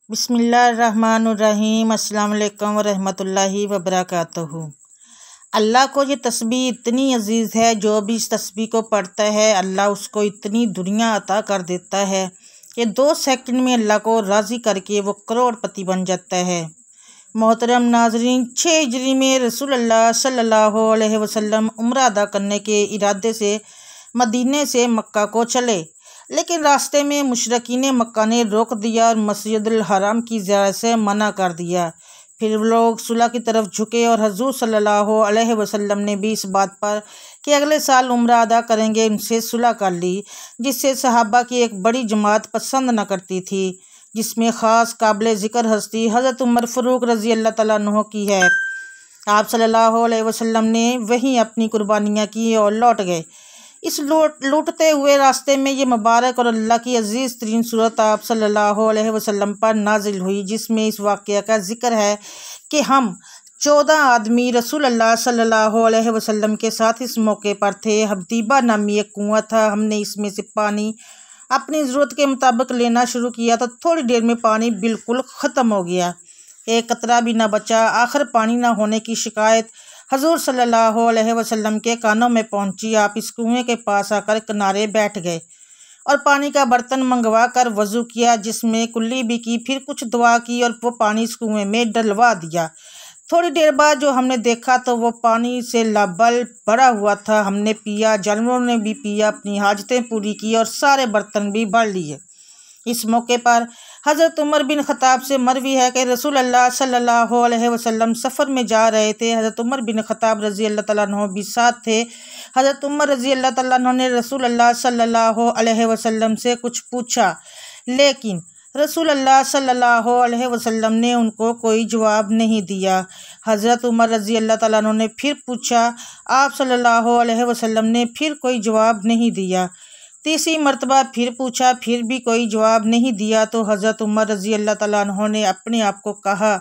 बिस्मिल्लाहिर्रहमानुर्रहीम। अस्सलाम वालेकुम वरहमतुल्लाहि वबरकातुहू। अल्लाह को ये तस्बीह इतनी अजीज़ है, जो भी इस तस्बीह को पढ़ता है अल्लाह उसको इतनी दुनिया अता कर देता है कि 2 सेकंड में अल्लाह को राज़ी करके वो करोड़पति बन जाता है। मोहतरम नाज़रीन, 6 हिजरी में रसूलुल्लाह सल्लल्लाहु अलैहि वसल्लम उम्रा अदा करने के इरादे से मदीने से मक्का को चले, लेकिन रास्ते में मुशरिकीन मक्का ने रोक दिया और मस्जिदुल हराम की ज़ियारत से मना कर दिया। फिर लोग सुलह की तरफ झुके और हजूर सल्लल्लाहु अलैहि वसल्लम ने भी इस बात पर कि अगले साल उम्रा अदा करेंगे उनसे सुलह कर ली, जिससे सहाबा की एक बड़ी जमात पसंद न करती थी, जिसमें ख़ास काबिल ज़िक्र हस्ती हज़रत उमर फ़ारूक रज़ी अल्लाह तआला अन्हु की है। आप सल्लल्लाहु अलैहि वसल्लम ने वहीं अपनी कुर्बानियाँ की और लौट गए। इस लूटते हुए रास्ते में ये मुबारक और अल्लाह की अजीज़ तरीन सूरत आप सल्लल्लाहु अलैहि वसल्लम पर नाजिल हुई, जिसमें इस वाक़या का जिक्र है कि हम 14 आदमी रसूलुल्लाह सल्लल्लाहु अलैहि वसल्लम के साथ इस मौके पर थे। हबदीबा नामी एक कुआं था, हमने इसमें से पानी अपनी ज़रूरत के मुताबिक लेना शुरू किया तो थोड़ी देर में पानी बिल्कुल ख़त्म हो गया, एक कतरा भी ना बचा। आखिर पानी ना होने की शिकायत हजूर सल्लल्लाहु अलैहि वसल्लम के कानों में पहुंची। आप इस कुएं के पास आकर किनारे बैठ गए और पानी का बर्तन मंगवा कर वज़ू किया, जिसमें कुल्ली भी की, फिर कुछ दुआ की और वो पानी इस कुएं में डलवा दिया। थोड़ी देर बाद जो हमने देखा तो वो पानी से लबालब भरा हुआ था। हमने पिया, जानवरों ने भी पिया, अपनी हाजतें पूरी की और सारे बर्तन भी भर लिए। इस मौके पर हज़रत उमर बिन ख़त्ताब से मरवी है कि रसूलुल्लाह सल्लल्लाहु अलैहि वसल्लम सफ़र में जा रहे थे। हज़रत उमर बिन ख़त्ताब रज़ी अल्लाह तआला अन्हु भी साथ थे। हज़रत उमर रज़ी अल्लाह तआला अन्हु ने रसूलुल्लाह सल्लल्लाहु अलैहि वसल्लम से कुछ पूछा, लेकिन रसूलुल्लाह सल्लल्लाहु अलैहि वसल्लम ने उनको कोई जवाब नहीं दिया। हज़रत उमर रज़ी अल्लाह तआला अन्हु ने फिर पूछा, आप सल्लल्लाहु अलैहि वसल्लम ने फिर कोई जवाब नहीं दिया। तीसरी मरतबा फिर पूछा, फिर भी कोई जवाब नहीं दिया। तो हज़रत उमर रज़ी अल्लाह तआला अन्हु ने अपने आप को कहा,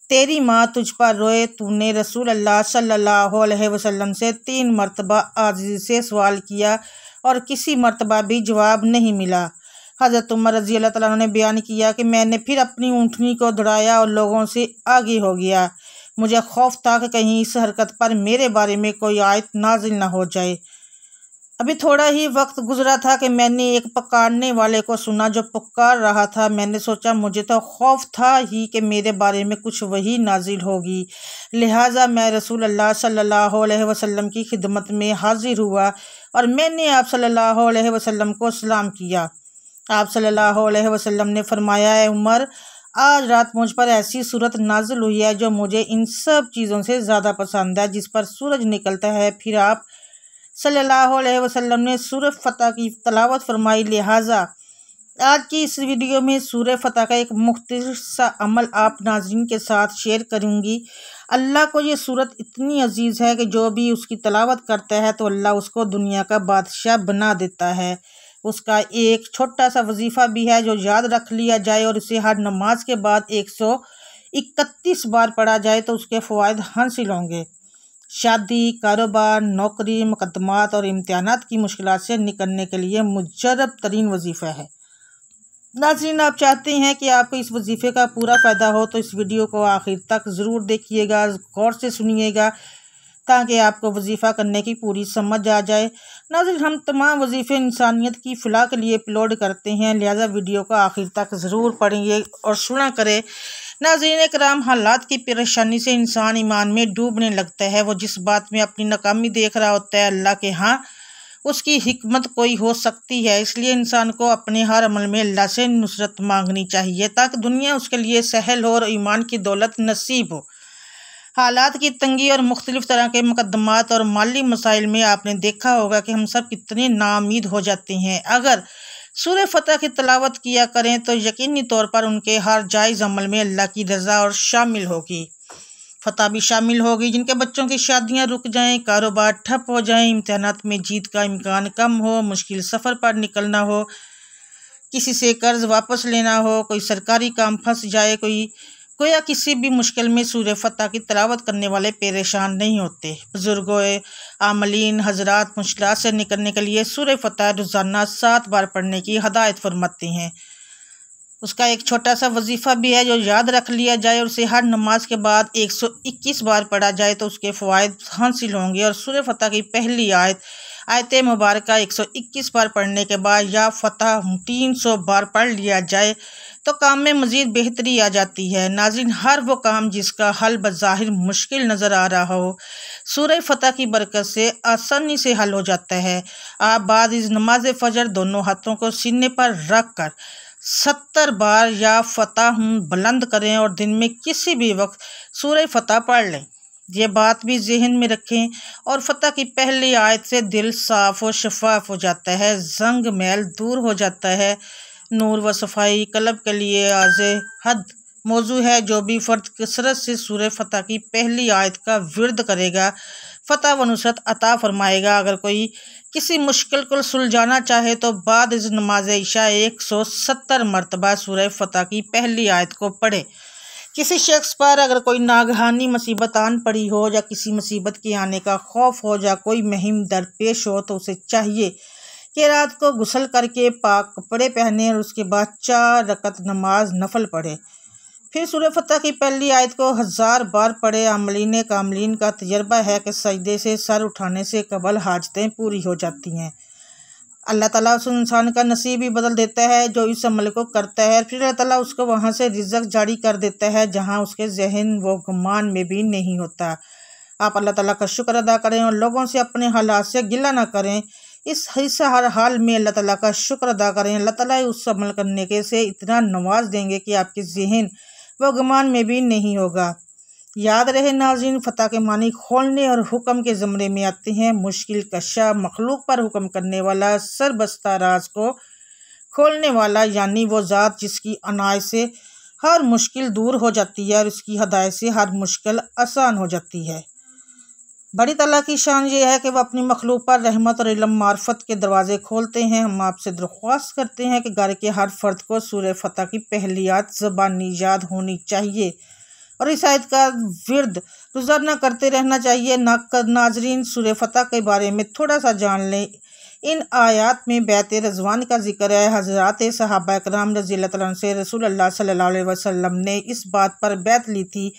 तेरी माँ तुझ पर रोए। तूने रसूलुल्लाह सल्लल्लाहु अलैहि वसल्लम से 3 मरतबा आजिज़ी से सवाल किया और किसी मरतबा भी जवाब नहीं मिला। हज़रत उमर रज़ी अल्लाह तआला अन्हु ने बयान किया कि मैंने फिर अपनी ऊँटनी को दौड़ाया और लोगों से आगे हो गया। मुझे खौफ था कि कहीं इस हरकत पर मेरे बारे में कोई आयत नाजिल न हो जाए। अभी थोड़ा ही वक्त गुजरा था कि मैंने एक पुकारने वाले को सुना जो पुकार रहा था। मैंने सोचा, मुझे तो खौफ था ही कि मेरे बारे में कुछ वही नाजिल होगी, लिहाजा मैं रसूलुल्लाह सल्लल्लाहु अलैहि वसल्लम की खिदमत में हाजिर हुआ और मैंने आप सल्लल्लाहु अलैहि वसल्लम को सलाम किया। आप सल्लल्लाहु अलैहि वसल्लम ने फरमाया, है उमर, आज रात मुझ पर ऐसी सूरत नाजिल हुई है जो मुझे इन सब चीज़ों से ज़्यादा पसंद है, जिस पर सूरज निकलता है। फिर आप सल्लल्लाहु अलैहि वसल्लम ने सूरह फतह की तलावत फरमाई। लिहाजा आज की इस वीडियो में सूरह फतह का एक मुख्तसर सा अमल आप नाज़रीन के साथ शेयर करूंगी। अल्लाह को ये सूरत इतनी अजीज़ है कि जो भी उसकी तलावत करता है तो अल्लाह उसको दुनिया का बादशाह बना देता है। उसका एक छोटा सा वजीफ़ा भी है जो याद रख लिया जाए और इसे हर नमाज के बाद 131 बार पढ़ा जाए तो उसके फ़वाइद हासिल होंगे। शादी, कारोबार, नौकरी, मुकदमात और इम्तिहानात की मुश्किलात से निकलने के लिए मुजर्रब तरीन वजीफ़ा है। नाज़रीन, आप चाहते हैं कि आपको इस वजीफ़े का पूरा फ़ायदा हो तो इस वीडियो को आखिर तक ज़रूर देखिएगा, गौर से सुनिएगा, ताकि आपको वजीफ़ा करने की पूरी समझ आ जाए। नाज़रीन, हम तमाम वजीफ़े इंसानियत की फ़लाह के लिए अपलोड करते हैं, लिहाजा वीडियो को आखिर तक ज़रूर पढ़िए और सुना करें। नाज़रीन कराम, हालात की परेशानी से इंसान ईमान में डूबने लगता है। वो जिस बात में अपनी नाकामी देख रहा होता है, अल्लाह के यहाँ उसकी हिकमत कोई हो सकती है। इसलिए इंसान को अपने हर अमल में अल्लाह से नुसरत मांगनी चाहिए ताकि दुनिया उसके लिए सहल हो और ईमान की दौलत नसीब हो। हालात की तंगी और मुख्तलिफ़ तरह के मुकदमात और माली मसाइल में आपने देखा होगा कि हम सब कितने नाउम्मीद हो जाते हैं। अगर सूरह फतह की तलावत किया करें तो यकीनी तौर पर उनके हर जायज़ अमल में अल्लाह की रज़ा और शामिल होगी, फतह भी शामिल होगी। जिनके बच्चों की शादियां रुक जाएं, कारोबार ठप हो जाएं, इम्तिहानात में जीत का इम्कान कम हो, मुश्किल सफ़र पर निकलना हो, किसी से कर्ज़ वापस लेना हो, कोई सरकारी काम फंस जाए, कोई किसी भी मुश्किल में सूरह फतह की तलावत करने वाले परेशान नहीं होते। बुजुर्गों, आमलीन हजरात मुश्किलात से निकलने के लिए सूरह फतह रोज़ाना 7 बार पढ़ने की हदायत फरमाते हैं। उसका एक छोटा सा वजीफ़ा भी है जो याद रख लिया जाए और उसे हर नमाज के बाद 121 बार पढ़ा जाए तो उसके फ़वाइद हासिल होंगे। और सूरह फतह की पहली आयत मुबारक 121 बार पढ़ने के बाद या फतह 300 बार पढ़ लिया जाए तो काम में मज़ीद बेहतरी आ जाती है। नाज़रीन, हर वो काम जिसका हल बज़ाहिर मुश्किल नज़र आ रहा हो, सूरह फतह की बरकत से आसानी से हल हो जाता है। आप बाद इस नमाज फ़जर दोनों हाथों को सीने पर रख कर 70 बार या फतह बुलंद करें और दिन में किसी भी वक्त सूरह फतह पढ़ लें। ये बात भी जहन में रखें और फतह की पहली आयत से दिल साफ़ और शफाफ हो जाता है, जंग मैल दूर हो जाता है। नूर व सफाई कल्ब के लिए आज़े हद मौजू है। जो भी फ़र्द कसरत से सूरह फतह की पहली आयत का विर्द करेगा, फतह व नुसरत अता फरमाएगा। अगर कोई किसी मुश्किल को सुलझाना चाहे तो बाद इस नमाज इशा 170 मरतबा सूरह फतह की पहली आयत को पढ़े। किसी शख्स पर अगर कोई नागहानी मुसीबत आन पड़ी हो या किसी मुसीबत के आने का खौफ हो या कोई मुहिम दरपेश हो तो उसे चाहिए कि रात को गुस्ल करके पाक कपड़े पहने और उसके बाद 4 रकत नमाज नफल पढ़े, फिर सूरह फतह की पहली आयत को 1000 बार पढ़े। अमलीन कामलीन का तजर्बा है कि सजदे से सर उठाने से कबल हाजतें पूरी हो जाती हैं। अल्लाह ताला उस इंसान का नसीब ही बदल देता है जो इस अमल को करता है। फिर अल्लाह ताला उसको वहाँ से रिज़्क़ जारी कर देता है जहाँ उसके जहन व गुमान में भी नहीं होता। आप अल्लाह ताला का शुक्र अदा करें और लोगों से अपने हालात से गिला ना करें। इस हर हाल में अल्लाह ताला का शुक्र अदा करें। अल्लाह ताला उस अमल करने के से इतना नवाज देंगे कि आपके जहन व गुमान में भी नहीं होगा। याद रहे नाज़रीन, फतह के मानी खोलने और हुक्म के ज़मरे में आते हैं। मुश्किल कशा मखलूक पर हुक्म करने वाला, सरबस्ता राज को खोलने वाला, यानी वो ज़ात जिसकी अनायत से हर मुश्किल दूर हो जाती है और उसकी हदायत से हर मुश्किल आसान हो जाती है। बड़ी ताला की शान ये है कि वह अपनी मखलूक पर रहमत और इल्म मार्फत के दरवाज़े खोलते हैं। हम आपसे दरख्वास्त करते हैं कि घर के हर फर्द को सूरह फतह की पहली आयत ज़बानी याद होनी चाहिए और इस आयत का विर्द रोज़ाना करते रहना चाहिए। नाज़रीन, सूरह फतह के बारे में थोड़ा सा जान लें। इन आयात में बैत रज़वान का जिक्र है। हज़रात सहाबा कराम रज़ियल्लाहु तआला अन्हुम से रसूलुल्लाह सल्लल्लाहु अलैहि वसल्लम ने इस बात पर बैत ली थी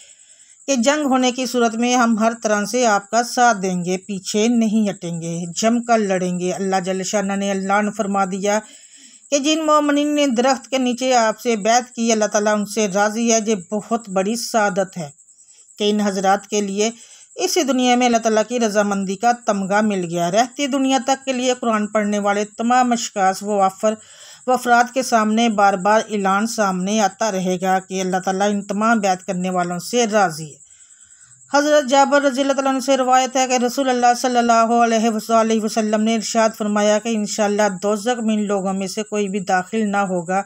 कि जंग होने की सूरत में हम हर तरह से आपका साथ देंगे, पीछे नहीं हटेंगे, जम कर लड़ेंगे। अल्लाह जल्ल शान ने फरमा दिया कि जिन मोमिनीन ने दरख्त के नीचे आपसे बैत की, अल्लाह ताला उनसे राज़ी है। ये बहुत बड़ी सादत है कि इन हजरात के लिए इसी दुनिया में अल्लाह ताला की रजामंदी का तमगा मिल गया। रहती दुनिया तक के लिए कुरान पढ़ने वाले तमाम अशखास व अफराद के सामने बार बार ऐलान सामने आता रहेगा कि अल्लाह ताला इन तमाम बैत करने वालों से राज़ी है। हज़रत जाबिर रज़ियल्लाहु अन्हु से रवायत है कि रसूलुल्लाह सल्लल्लाहु अलैहि वसल्लम ने इरशाद फरमाया कि इंशाअल्लाह दोज़ख में इन लोगों में से कोई भी दाखिल ना होगा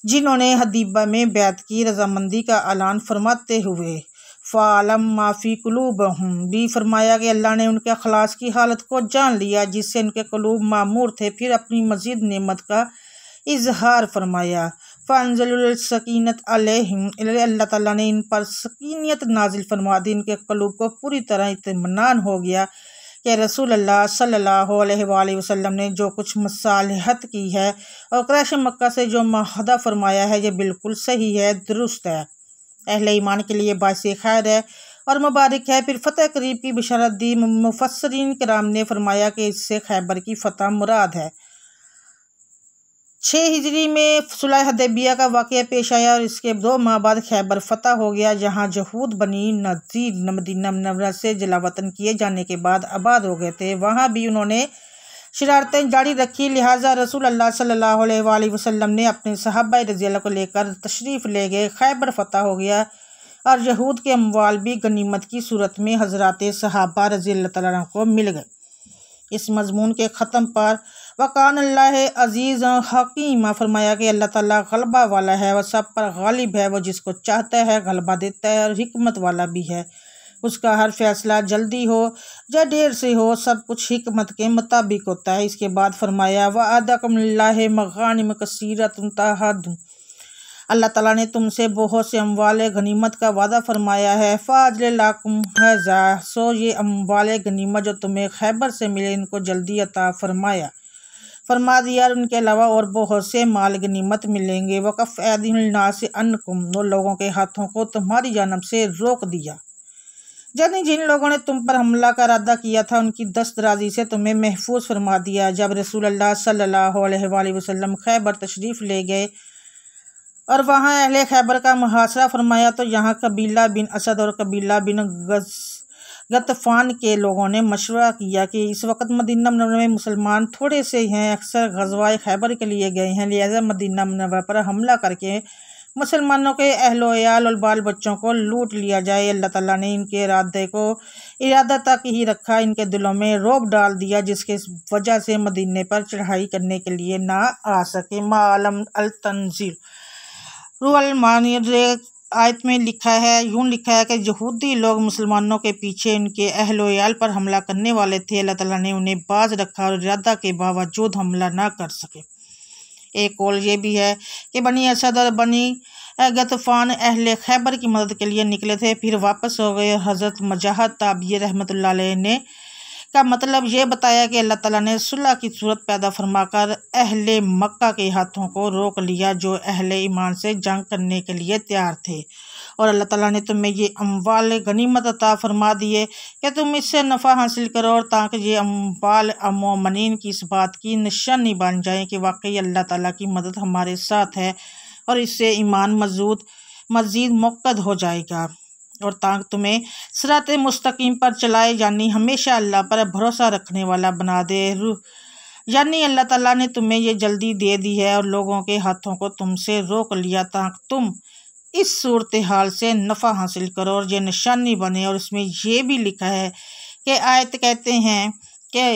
जिन्होंने हदीबा में बैत की रजामंदी का ऐलान फरमाते हुए फ़ालम माफ़ी कुलूबहुम भी फरमाया कि अल्लाह ने उनके अखलास की हालत को जान लिया जिससे उनके कुलूब मामूर थे। फिर अपनी मज़ीद नेमत का इजहार फरमाया। फ़अंज़लुल सकीनत अलैहिम, अल्लाह ताला ने इन पर सकीनियत नाजिल फरमा दी। इनके कलूब को पूरी तरह इत्मीनान हो गया कि रसूलुल्लाह सल्लल्लाहु अलैहि वसल्लम ने जो कुछ मसालहत की है और क़ुरैश मक्का से जो मुआहदा फरमाया है ये बिल्कुल सही है, दुरुस्त है, अहले ईमान के लिए बाइसे खैर है और मुबारक है। फिर फ़तह करीब की बिशारत दी। मुफस्सिरीन किराम ने फरमाया कि इससे खैबर की फ़तह मुराद है। 6 हिजरी में सुलह हदैबिया का वाक़या पेश आया और इसके 2 माह बाद खैबर फ़तह हो गया, जहाँ यहूद बनी नज़ीर मदीना मुनव्वरा से जलावतन किए जाने के बाद आबाद हो गए थे। वहाँ भी उन्होंने शरारतें जारी रखी। लिहाजा रसूलुल्लाह सल्लल्लाहु अलैहि वसल्लम ने अपने सहाबा रज़ियल्लाहु को लेकर तशरीफ़ ले गए। खैबर फ़तह हो गया और यहूद के अम्वाल भी गनीमत की सूरत में हज़रात सहाबा रज़ियल्लाहु तआला को मिल गए। इस मजमून के ख़त्म पर वकान अल्लाह अज़ीज़ हकीम फरमाया कि अल्लाह ताला गलबा वाला है, वह सब पर गालिब है, वह जिसको चाहता है गलबा देता है और हिकमत वाला भी है। उसका हर फैसला जल्दी हो या देर से हो, सब कुछ हिकमत के मुताबिक होता है। इसके बाद फरमाया वअदकुमुल्लाह मगानिम कसीरतुन तहदुन, अल्लाह ताला ने तुमसे बहुत से अम्वाल गनीमत का वादा फरमाया है। फ़ाजलकुम हज़ा, सो ये अम्वाल गनीमत जो तुम्हें खैबर से मिले इनको जल्दी अता फरमाया। फरमा दिया उनके अलावा और बहुत से माल गनीमत मिलेंगे। वक़फ़ ऐदीनास अन्कुम, और लोगों के हाथों को तुम्हारी जानब से रोक दिया। यानी जिन लोगों ने तुम पर हमला का इरादा किया था उनकी दस्तराजी से तुम्हें महफूज फरमा दिया। जब रसूलुल्लाह सल्लल्लाहु अलैहि वसल्लम खैबर तशरीफ़ ले गए और वहाँ अहले खैबर का मुहासरा फरमाया तो यहाँ कबीला बिन असद और कबीला बिन गतफ़ान के लोगों ने मशवरा किया कि इस वक्त मदीना मुनव्वरा में मुसलमान थोड़े से हैं, अक्सर ग़ज़वा खैबर के लिए गए हैं, लिहाजा मदीना मुनव्वरा पर हमला करके मुसलमानों के अहलो याल और बाल बच्चों को लूट लिया जाए। अल्लाह ताला ने इनके इरादा तक ही रखा, इनके दिलों में रौब डाल दिया, जिसके वजह से मदीने पर चढ़ाई करने के लिए ना आ सके। मालम अल तंजील रूअल मानी आयत में यूँ लिखा है कि यहूदी लोग मुसलमानों के पीछे उनके अहलो याल पर हमला करने वाले थे। अल्लाह ताला ने उन्हें बाज रखा और इरादा के बावजूद हमला ना कर सके। एक कौल ये भी है कि बनी असद और बनी गतफ़ान अहले खैबर की मदद के लिए निकले थे, फिर वापस हो गए। हज़रत मुजाहिद ताबी रहमतुल्लाह अलैह ने का मतलब ये बताया कि अल्लाह ताला ने सुलह की सूरत पैदा फरमाकर अहले मक्का के हाथों को रोक लिया जो अहले ईमान से जंग करने के लिए तैयार थे, और अल्लाह ताला ने तुम्हें ये अम्वाल गनीमत अता फरमा दिए कि तुम इससे नफ़ा हासिल करो, और ताकि ये अम्वाल मोमिनीन की इस बात की निशानी बन जाए कि वाकई अल्लाह ताला की मदद हमारे साथ है, और इससे ईमान मज़ीद मुक़्क़द हो जाएगा, और ताकि तुम्हें सिरात मुस्तकीम पर चलाए, यानी हमेशा अल्लाह पर भरोसा रखने वाला बना दे। यानी अल्लाह ताला ने तुम्हें ये जल्दी दे दी है और लोगों के हाथों को तुमसे रोक लिया ताकि तुम इस सूरत हाल से नफ़ा हासिल करो और ये निशानी बने। और इसमें यह भी लिखा है कि आयत कहते हैं कि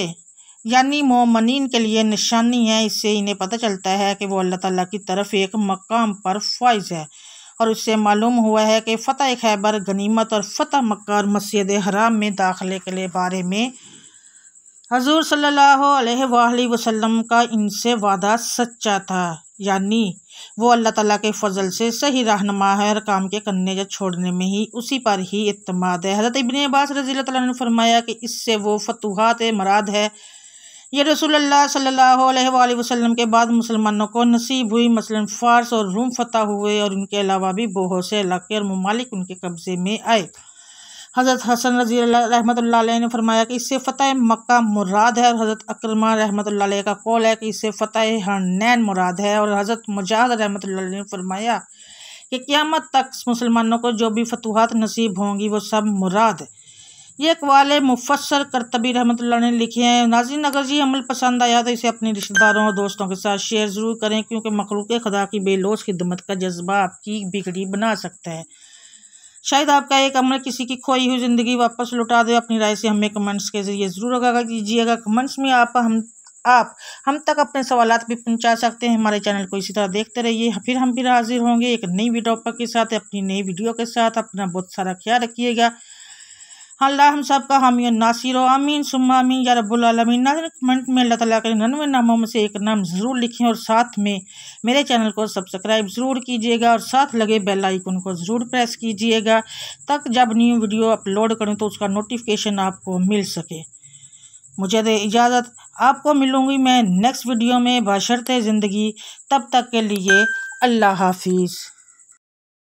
यानी मोमिनीन के लिए निशानी है, इससे इन्हें पता चलता है कि वो अल्लाह ताला की तरफ एक मकाम पर फाइज है, और उससे मालूम हुआ है कि फ़तह खैबर, गनीमत और फ़तह मक्का और मस्जिद हराम में दाखिले के बारे में हजूर सल्लल्लाहु अलैहि वसल्लम का इनसे वादा सच्चा था। यानी वो अल्लाह ताला के फ़ज़ल से सही रहनुमा है और काम के करने या छोड़ने में ही उसी पर ही इत्मीनान है। हज़रत इब्न अब्बास रज़ियल्लाहु ताला अन्हु ने फरमाया कि इससे वो फतूहात मराद है, ये रसूलुल्लाह सल्लल्लाहु अलैहि वसल्लम के बाद मुसलमानों को नसीब हुई। मसलन फ़ारस और रूम फ़तह हुए और उनके अलावा भी बहुत से इलाके और ममालिक उनके कब्ज़े में आए। हज़रत हसन रज़ी रहमतुल्लाह अलैह ने फरमाया कि इससे फ़तह मक्का मुराद है, और हज़रत अकरमा रहमतुल्लाह अलैह का कौल है कि इससे फ़तह हनैन मुराद है। और हज़रत मुजाहिद रहमतुल्लाह अलैह ने फरमाया कि क़यामत तक मुसलमानों को जो भी फतूहात नसीब होंगी वो सब मुराद है। ये अक़वाल मुफ़स्सर करतबी रहमतुल्लाह ने लिखे हैं। नाज़रीन, अगर ये अमल पसंद आया तो इसे अपने रिश्तेदारों और दोस्तों के साथ शेयर ज़रूर करें, क्योंकि मखलूक़ खुदा की बेलौस खिदमत का जज्बा आपकी बिगड़ी बना सकता है। शायद आपका एक अमल किसी की खोई हुई ज़िंदगी वापस लौटा दे। अपनी राय से हमें कमेंट्स के ज़रिए ज़रूर आगाह कीजिएगा। कमेंट्स में आप हम तक अपने सवालात भी पहुंचा सकते हैं। हमारे चैनल को इसी तरह देखते रहिए। फिर हम हाजिर होंगे एक नई वीडियो के साथ, अपनी नई वीडियो के साथ। अपना बहुत सारा ख्याल रखिएगा। अल्लाह हम सब का हामी और नासिर हो, आमीन सुम्मा आमीन या रब्बुल आलमीन। नाज़रीन, कमेंट में अल्लाह ताला के 99 नामों में से एक नाम ज़रूर लिखें, और साथ में मेरे चैनल को सब्सक्राइब ज़रूर कीजिएगा, और साथ लगे बेल आइकन को ज़रूर प्रेस कीजिएगा, तक जब न्यू वीडियो अपलोड करूं तो उसका नोटिफिकेशन आपको मिल सके। मुझे दे इजाज़त, आपको मिलूँगी मैं नेक्स्ट वीडियो में बशर्ते ज़िंदगी। तब तक के लिए अल्लाह हाफिज़।